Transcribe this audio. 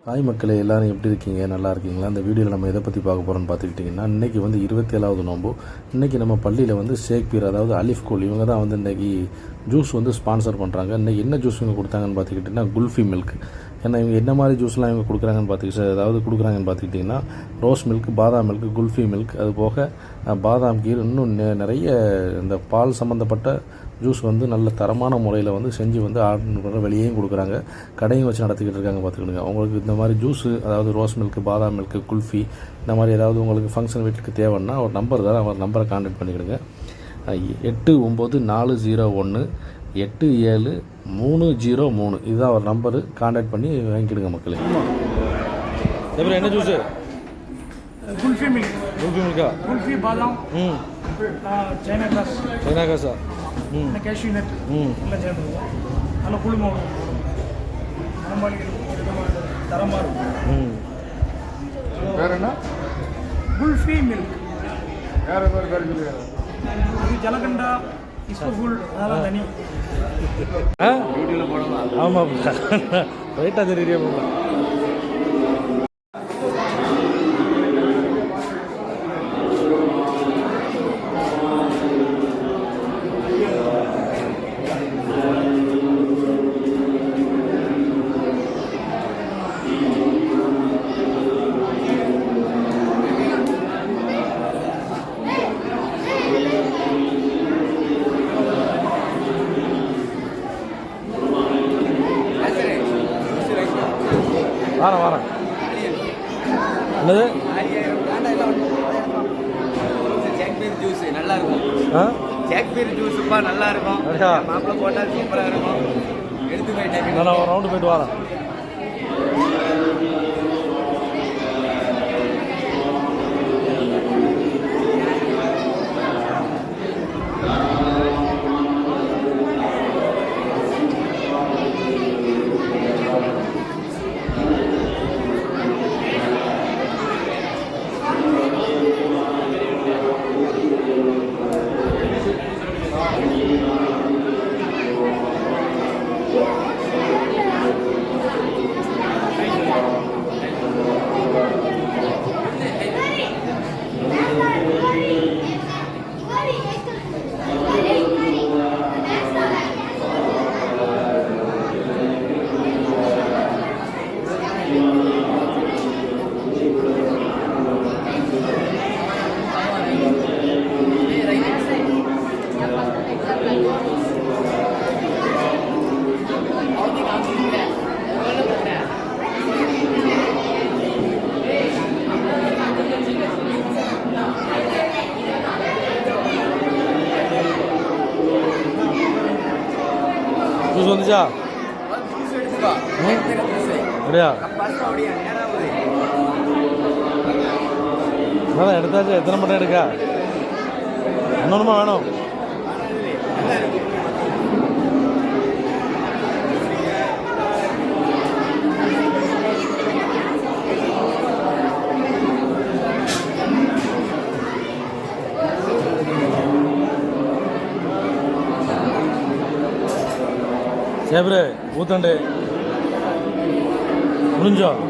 Hi மக்களே, எல்லோரும் எப்படி இருக்கீங்க? நல்லா இருக்கீங்களா? இந்த வீடியோவில் நம்ம எதை பற்றி பார்க்க போகிறோம்னு பார்த்துக்கிட்டிங்கன்னா, இன்றைக்கி வந்து 27வது நோன்பு. இன்றைக்கி நம்ம பள்ளியில் வந்து ஷேக்பீர், அதாவது அலிஃப் கோல், இவங்க தான் வந்து இன்றைக்கி ஜூஸ் வந்து ஸ்பான்சர் பண்ணுறாங்க. இன்றைக்கி என்ன ஜூஸ் இவங்க கொடுத்தாங்கன்னு பார்த்துக்கிட்டிங்கன்னா குல்ஃபி மில்க். ஏன்னா இவங்க என்ன மாதிரி ஜூஸ்லாம் இவங்க கொடுக்குறாங்கன்னு பார்த்துக்கிட்டிங்கன்னா ரோஸ் மில்க், பாதாம் மில்க், குல்ஃபி மில்க், அது போக பாதாம் கீர், இன்னும் நிறைய இந்த பால் சம்மந்தப்பட்ட ஜூஸ் வந்து நல்ல தரமான முறையில் வந்து செஞ்சு வந்து ஆர்டர் வெளியேயும் கொடுக்குறாங்க, கடையும் வச்சு நடத்திக்கிட்டு இருக்காங்க. பார்த்துக்கிடுங்க, உங்களுக்கு இந்த மாதிரி ஜூஸு, அதாவது ரோஸ் மில்க், பாதாம் மில்க், குல்ஃபி, இந்த மாதிரி ஏதாவது உங்களுக்கு ஃபங்க்ஷன் வீட்டுக்கு தேவைன்னா ஒரு நம்பர் தான், அவர் நம்பரை கான்டாக்ட் பண்ணிக்கிடுங்க. 8940870303 இதுதான் ஒரு நம்பரு. கான்டாக்ட் பண்ணி வாங்கிக்கிடுங்க மக்களே. எப்படி என்ன ஜூஸு? குல்ஃபி மில்க். குல்ஃபி மில்கா? குல்ஃபி பாதாம், சைனா காசா, கேஷ்யூ நட் எல்லாம் சேர்ந்துருக்கும். நல்ல குழுமம் தரமாக இருக்கும். வேறு என்ன? குல்ஃபி மில்க். வேறு இது ஜலகண்டா, இஸ்பஃபுல், அதெல்லாம் தனி. ஆமாம், ரைட்டாக தெரியுறியா போகலாம். வரேன் என்னது? ஜாக்பீர் ஜூஸ் நல்லா இருக்கும். ஜாக்பீர் ஜூஸுப்பா நல்லா இருக்கும். மாப்பிள்ளை போட்டால் சூப்பராக இருக்கும். எடுத்து போயிட்டேன். நான் ஒரு ரவுண்டு போயிட்டு வரேன். ஜூஸ் வந்துச்சா? அப்படியா? அதான் எடுத்தாச்சு. எத்தனை மட்டும் எடுக்கா? இன்னொன்றுமா வேணும்? சேப்ரு ஊத்தண்டு முடிஞ்சோம்.